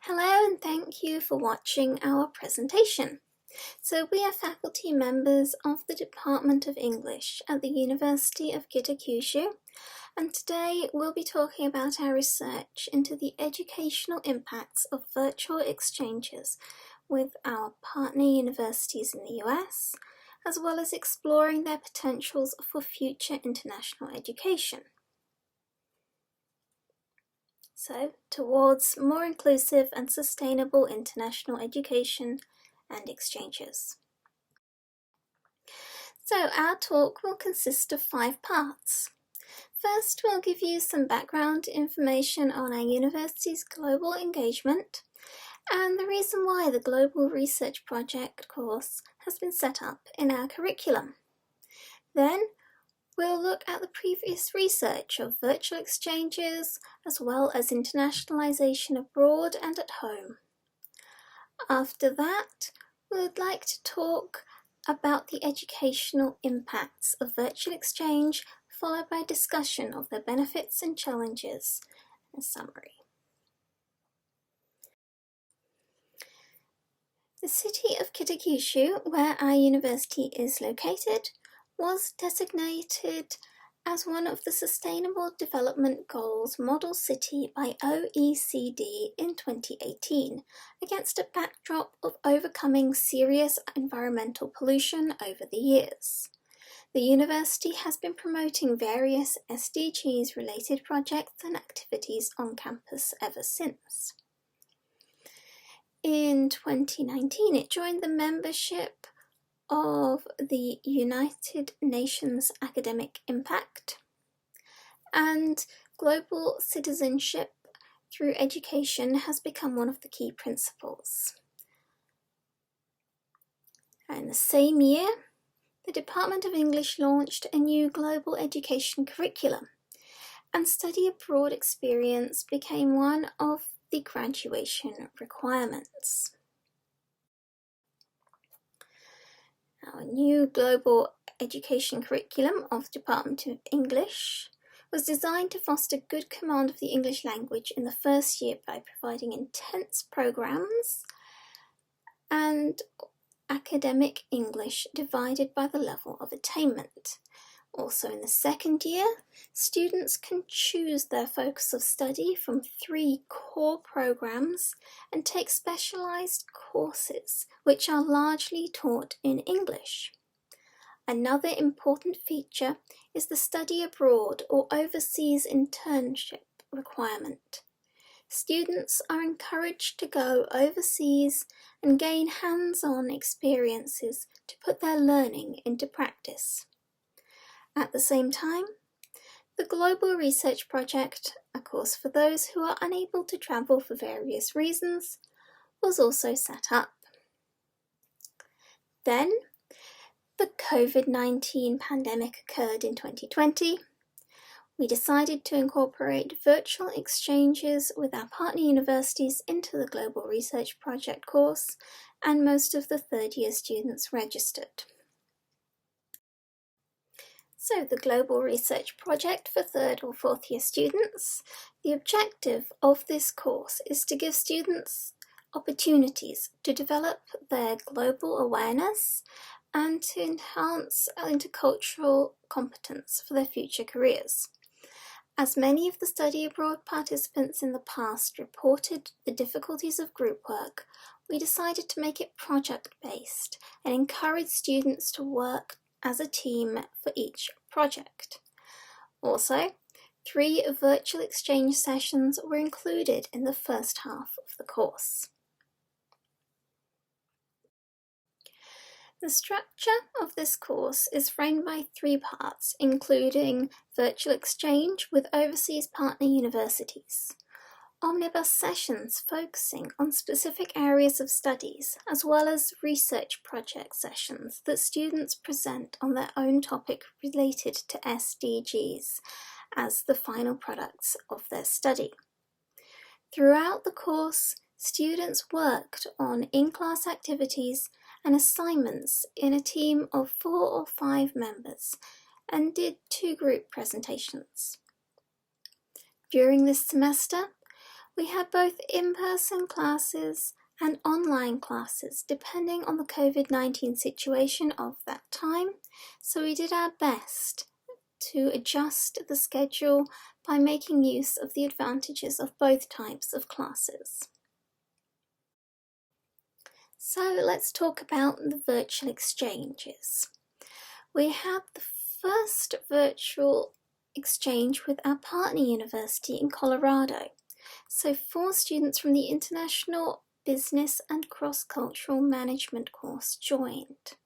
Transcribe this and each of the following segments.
Hello and thank you for watching our presentation. So we are faculty members of the Department of English at the University of Kitakyushu, and today we'll be talking about our research into the educational impacts of virtual exchanges with our partner universities in the US, as well as exploring their potentials for future international education. So, towards more inclusive and sustainable international education and exchanges. So, our talk will consist of 5 parts. First, we'll give you some background information on our university's global engagement and the reason why the Global Research Project course has been set up in our curriculum. Then, we'll look at the previous research of virtual exchanges as well as internationalization abroad and at home. After that, we would like to talk about the educational impacts of virtual exchange, followed by discussion of their benefits and challenges and a summary. The city of Kitakyushu, where our university is located, was designated as one of the Sustainable Development Goals Model City by OECD in 2018, against a backdrop of overcoming serious environmental pollution over the years. The university has been promoting various SDGs-related projects and activities on campus ever since. In 2019, it joined the membership of the United Nations Academic Impact, and global citizenship through education has become one of the key principles. In the same year, the Department of English launched a new global education curriculum, and study abroad experience became one of the graduation requirements. Our new global education curriculum of the Department of English was designed to foster good command of the English language in the first year by providing intense programs and academic English divided by the level of attainment. Also in the second year, students can choose their focus of study from 3 core programs and take specialized courses, which are largely taught in English. Another important feature is the study abroad or overseas internship requirement. Students are encouraged to go overseas and gain hands-on experiences to put their learning into practice. At the same time, the Global Research Project, a course for those who are unable to travel for various reasons, was also set up. Then, the COVID-19 pandemic occurred in 2020. We decided to incorporate virtual exchanges with our partner universities into the Global Research Project course, and most of the third-year students registered. So the Global Research Project for 3rd or 4th year students, the objective of this course is to give students opportunities to develop their global awareness and to enhance intercultural competence for their future careers. As many of the study abroad participants in the past reported the difficulties of group work, we decided to make it project-based and encourage students to work as a team for each project. Also, 3 virtual exchange sessions were included in the first half of the course. The structure of this course is framed by 3 parts, including virtual exchange with overseas partner universities, omnibus sessions focusing on specific areas of studies, as well as research project sessions that students present on their own topic related to SDGs as the final products of their study. Throughout the course, students worked on in-class activities and assignments in a team of 4 or 5 members and did 2 group presentations. During this semester, We had both in-person classes and online classes, depending on the COVID-19 situation of that time, so we did our best to adjust the schedule by making use of the advantages of both types of classes. So let's talk about the virtual exchanges. We had the first virtual exchange with our partner university in Colorado. So 4 students from the International Business and Cross-Cultural Management course joined.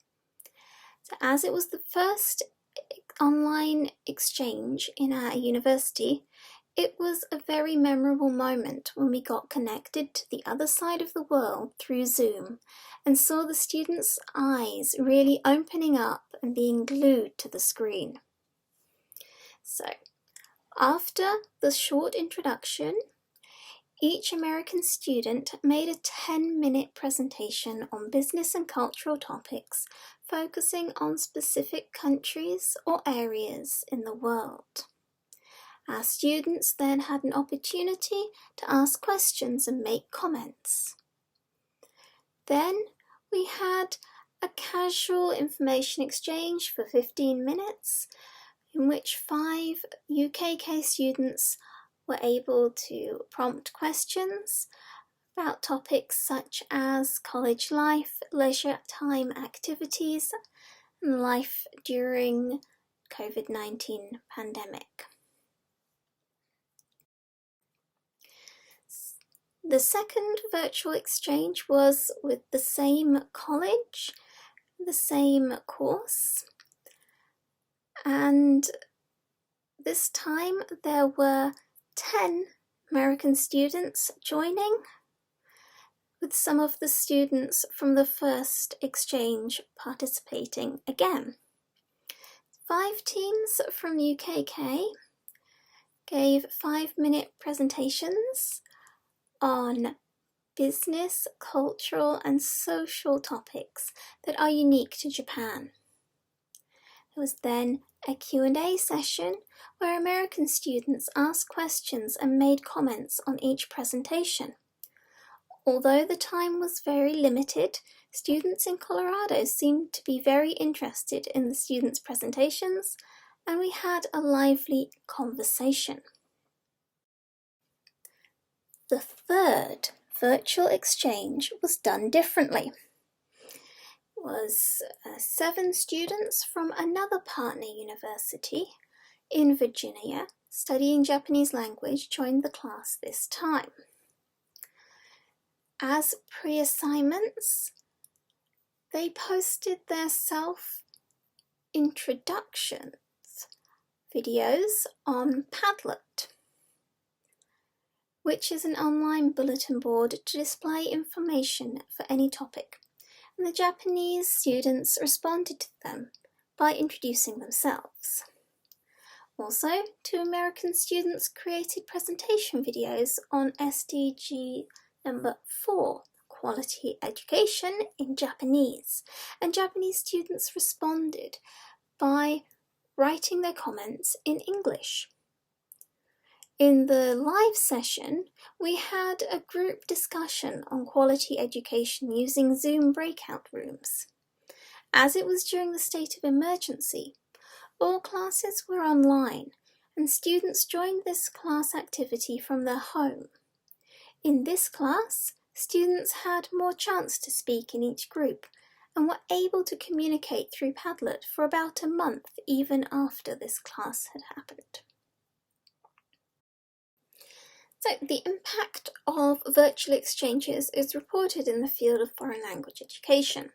So as it was the first online exchange in our university, it was a very memorable moment when we got connected to the other side of the world through Zoom and saw the students' eyes really opening up and being glued to the screen. So, after the short introduction, each American student made a 10-minute presentation on business and cultural topics, focusing on specific countries or areas in the world. Our students then had an opportunity to ask questions and make comments. Then we had a casual information exchange for 15 minutes, in which 5 UKK students were able to prompt questions about topics such as college life, leisure time activities, and life during COVID-19 pandemic. The second virtual exchange was with the same college, the same course, and this time there were 10 American students joining, with some of the students from the first exchange participating again. 5 teams from UKK gave 5-minute presentations on business, cultural and social topics that are unique to Japan. There was then a Q&A session where American students asked questions and made comments on each presentation. Although the time was very limited, students in Colorado seemed to be very interested in the students' presentations, and we had a lively conversation. The third virtual exchange was done differently. It was 7 students from another partner university in Virginia studying Japanese language joined the class this time. As pre-assignments, they posted their self-introductions videos on Padlet, which is an online bulletin board to display information for any topic, and the Japanese students responded to them by introducing themselves. Also, 2 American students created presentation videos on SDG number 4, Quality Education in Japanese, and Japanese students responded by writing their comments in English. In the live session, we had a group discussion on quality education using Zoom breakout rooms. As it was during the state of emergency, all classes were online, and students joined this class activity from their home. In this class, students had more chance to speak in each group and were able to communicate through Padlet for about a month even after this class had happened. So the impact of virtual exchanges is reported in the field of foreign language education.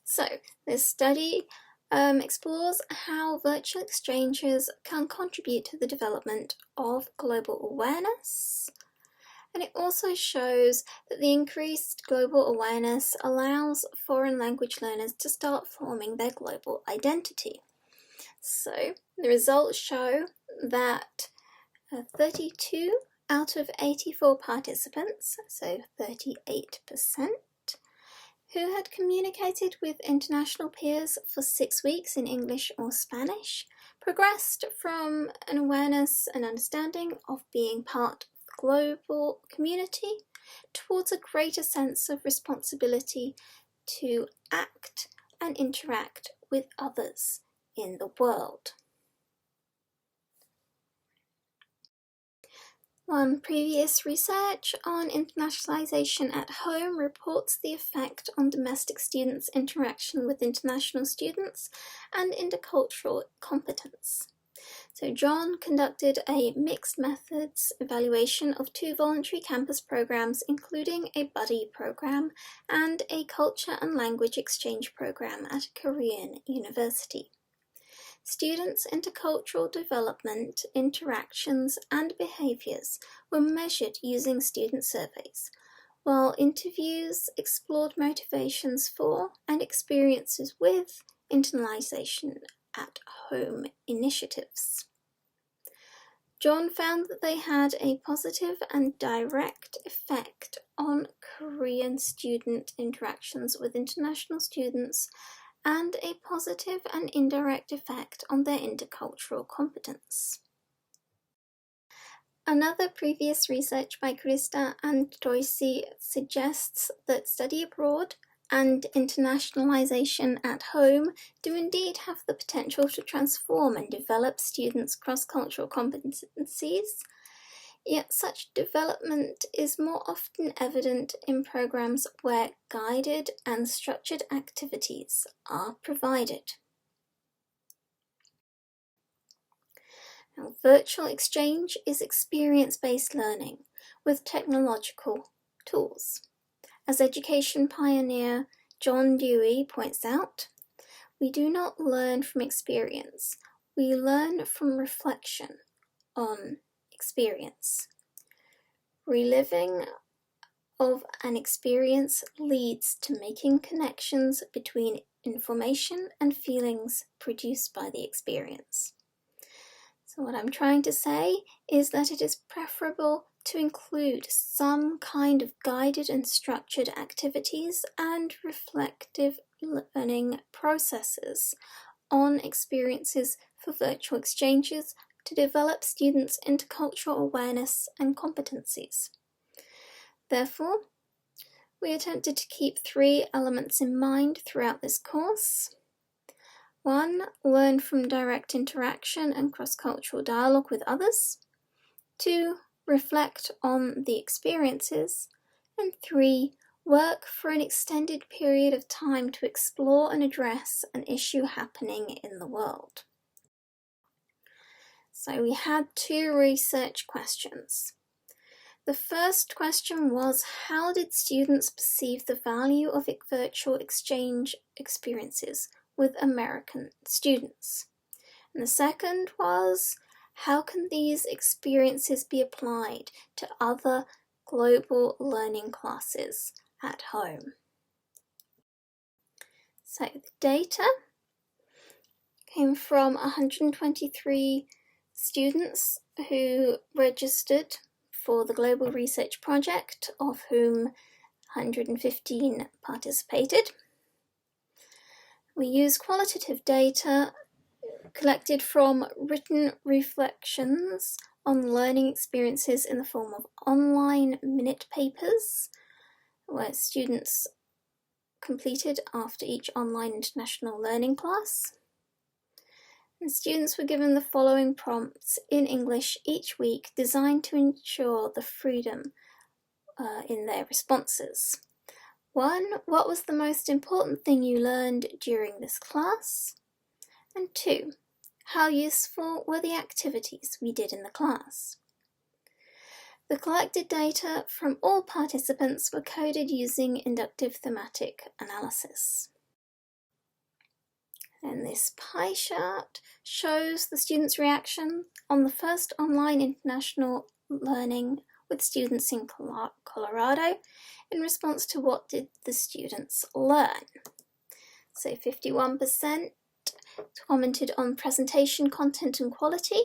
So this study explores how virtual exchanges can contribute to the development of global awareness, and it also shows that the increased global awareness allows foreign language learners to start forming their global identity. So the results show that 32 out of 84 participants, so 38%, who had communicated with international peers for 6 weeks in English or Spanish, progressed from an awareness and understanding of being part of the global community towards a greater sense of responsibility to act and interact with others in the world. One previous research on internationalization at home reports the effect on domestic students' interaction with international students and intercultural competence. So John conducted a mixed methods evaluation of 2 voluntary campus programs, including a buddy program and a culture and language exchange program at a Korean university. Students' intercultural development, interactions, and behaviours were measured using student surveys, while interviews explored motivations for and experiences with internalisation at home initiatives. John found that they had a positive and direct effect on Korean student interactions with international students and a positive and indirect effect on their intercultural competence. Another previous research by Krista and Doisy suggests that study abroad and internationalization at home do indeed have the potential to transform and develop students' cross-cultural competencies, yet such development is more often evident in programs where guided and structured activities are provided. Now, virtual exchange is experience-based learning with technological tools. As education pioneer John Dewey points out, we do not learn from experience, we learn from reflection on experience. Reliving of an experience leads to making connections between information and feelings produced by the experience. So what I'm trying to say is that it is preferable to include some kind of guided and structured activities and reflective learning processes on experiences for virtual exchanges to develop students' intercultural awareness and competencies. Therefore, we attempted to keep 3 elements in mind throughout this course. 1. Learn from direct interaction and cross-cultural dialogue with others. 2. Reflect on the experiences. And 3. Work for an extended period of time to explore and address an issue happening in the world. So we had 2 research questions. The first question was, how did students perceive the value of virtual exchange experiences with American students? And the second was, how can these experiences be applied to other global learning classes at home? So the data came from 123 students who registered for the Global Research Project, of whom 115 participated. We use qualitative data collected from written reflections on learning experiences in the form of online minute papers, where students completed after each online international learning class. And students were given the following prompts in English each week, designed to ensure the freedom in their responses. 1. What was the most important thing you learned during this class? And 2. How useful were the activities we did in the class? The collected data from all participants were coded using inductive thematic analysis. And this pie chart shows the students' reaction on the first online international learning with students in Colorado in response to what did the students learn. So 51% commented on presentation, content and quality,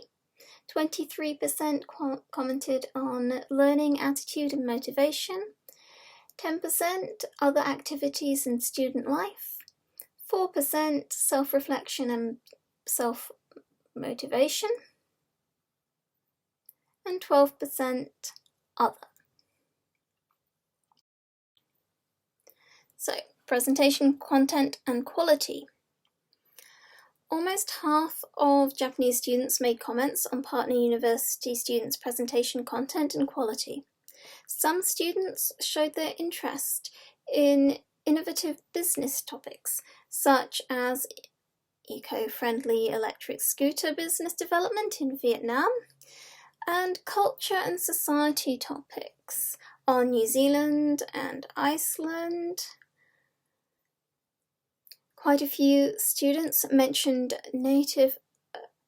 23% commented on learning attitude and motivation, 10% other activities in student life, 4% self-reflection and self-motivation, and 12% other. So, presentation content and quality. Almost half of Japanese students made comments on partner university students' presentation content and quality. Some students showed their interest in innovative business topics, such as eco-friendly electric scooter business development in Vietnam, and culture and society topics on New Zealand and Iceland. Quite a few students mentioned Native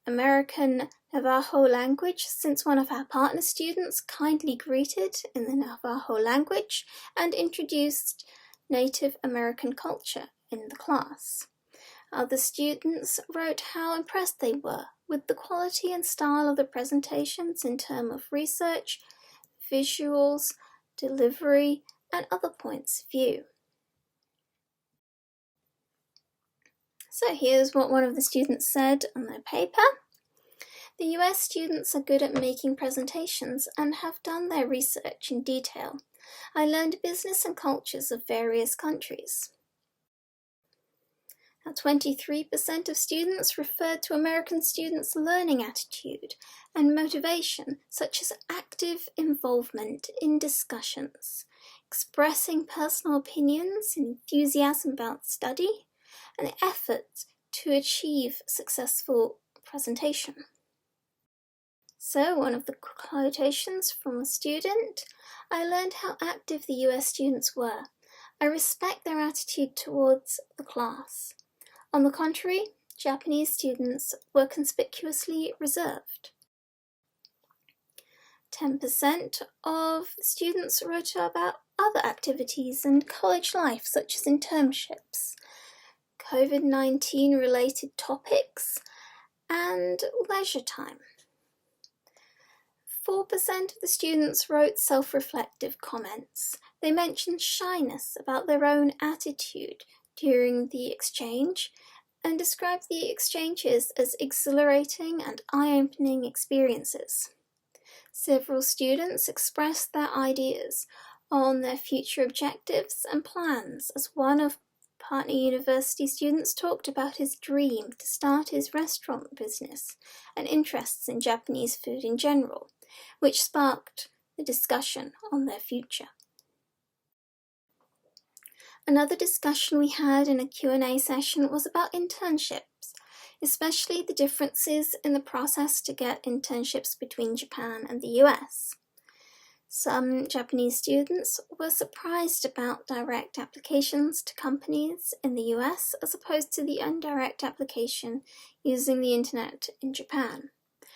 American Navajo language, since one of our partner students kindly greeted in the Navajo language and introduced Native American culture in the class. Other students wrote how impressed they were with the quality and style of the presentations in terms of research, visuals, delivery, and other points of view. So here's what one of the students said on their paper. The US students are good at making presentations and have done their research in detail. I learned business and cultures of various countries. Now, 23% of students referred to American students' learning attitude and motivation, such as active involvement in discussions, expressing personal opinions and enthusiasm about study, and the effort to achieve successful presentation. So, one of the quotations from a student, I learned how active the US students were. I respect their attitude towards the class. On the contrary, Japanese students were conspicuously reserved. 10% of students wrote about other activities and college life, such as internships, COVID-19 related topics, and leisure time. 4% of the students wrote self-reflective comments. They mentioned shyness about their own attitude during the exchange and described the exchanges as exhilarating and eye-opening experiences. Several students expressed their ideas on their future objectives and plans, as one of partner university students talked about his dream to start his restaurant business and interests in Japanese food in general, which sparked the discussion on their future. Another discussion we had in a Q&A session was about internships, especially the differences in the process to get internships between Japan and the US. Some Japanese students were surprised about direct applications to companies in the US as opposed to the indirect application using the internet in Japan.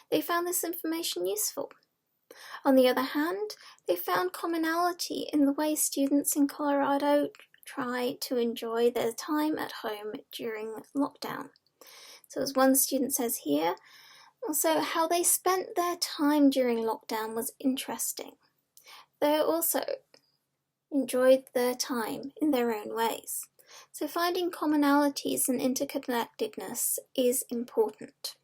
They found this information useful. On the other hand, they found commonality in the way students in Colorado try to enjoy their time at home during lockdown. So as one student says here, also how they spent their time during lockdown was interesting. They also enjoyed their time in their own ways. So finding commonalities and interconnectedness is important.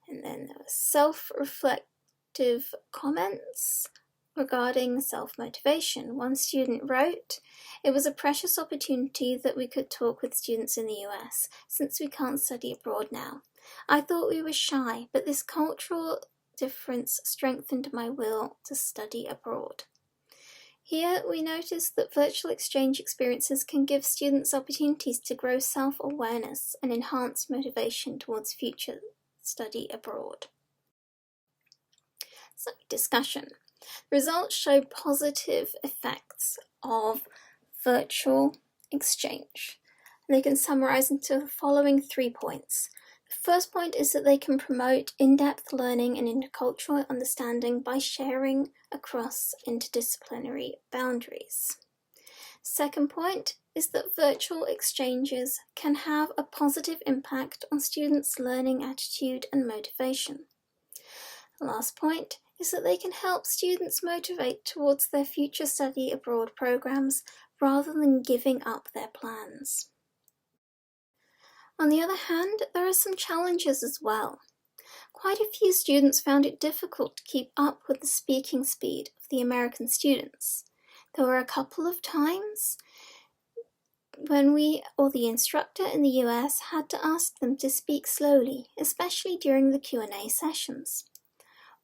And then there were self-reflective comments regarding self-motivation. One student wrote, "It was a precious opportunity that we could talk with students in the US, since we can't study abroad now. I thought we were shy, but this cultural difference strengthened my will to study abroad." Here we notice that virtual exchange experiences can give students opportunities to grow self-awareness and enhance motivation towards future study abroad. So, discussion. Results show positive effects of virtual exchange. They can summarize into the following 3 points. The first point is that they can promote in-depth learning and intercultural understanding by sharing across interdisciplinary boundaries. Second point is that virtual exchanges can have a positive impact on students' learning attitude and motivation. The last point is that they can help students motivate towards their future study abroad programs rather than giving up their plans. On the other hand, there are some challenges as well. quite a few students found it difficult to keep up with the speaking speed of the American students. There were a couple of times when we or the instructor in the US had to ask them to speak slowly, especially during the Q&A sessions.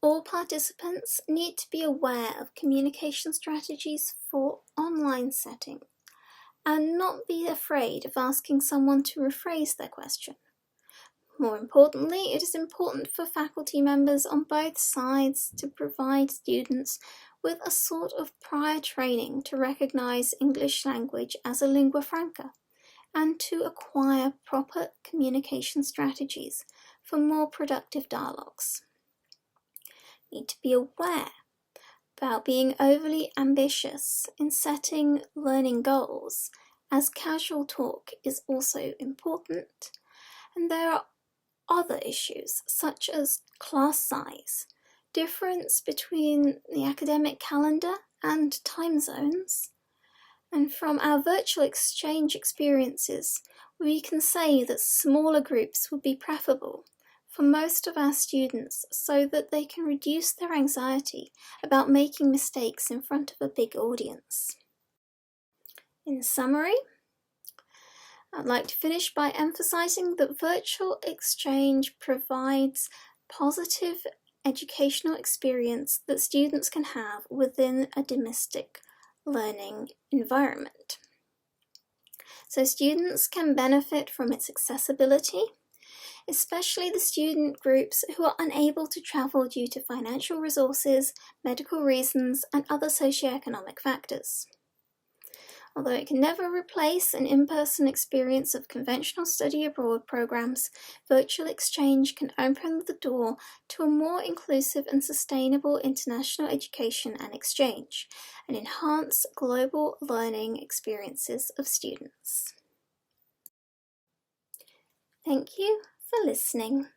All participants need to be aware of communication strategies for online settings and not be afraid of asking someone to rephrase their question. More importantly, it is important for faculty members on both sides to provide students with a sort of prior training to recognize English language as a lingua franca and to acquire proper communication strategies for more productive dialogues. Need to be aware about being overly ambitious in setting learning goals, as casual talk is also important, and there are other issues such as class size, difference between the academic calendar and time zones, and from our virtual exchange experiences, we can say that smaller groups would be preferable for most of our students so that they can reduce their anxiety about making mistakes in front of a big audience. In summary, I'd like to finish by emphasizing that virtual exchange provides positive educational experience that students can have within a domestic learning environment. So students can benefit from its accessibility, especially the student groups who are unable to travel due to financial resources, medical reasons, and other socioeconomic factors. Although it can never replace an in-person experience of conventional study abroad programs, virtual exchange can open the door to a more inclusive and sustainable international education and exchange, and enhance global learning experiences of students. Thank you for listening.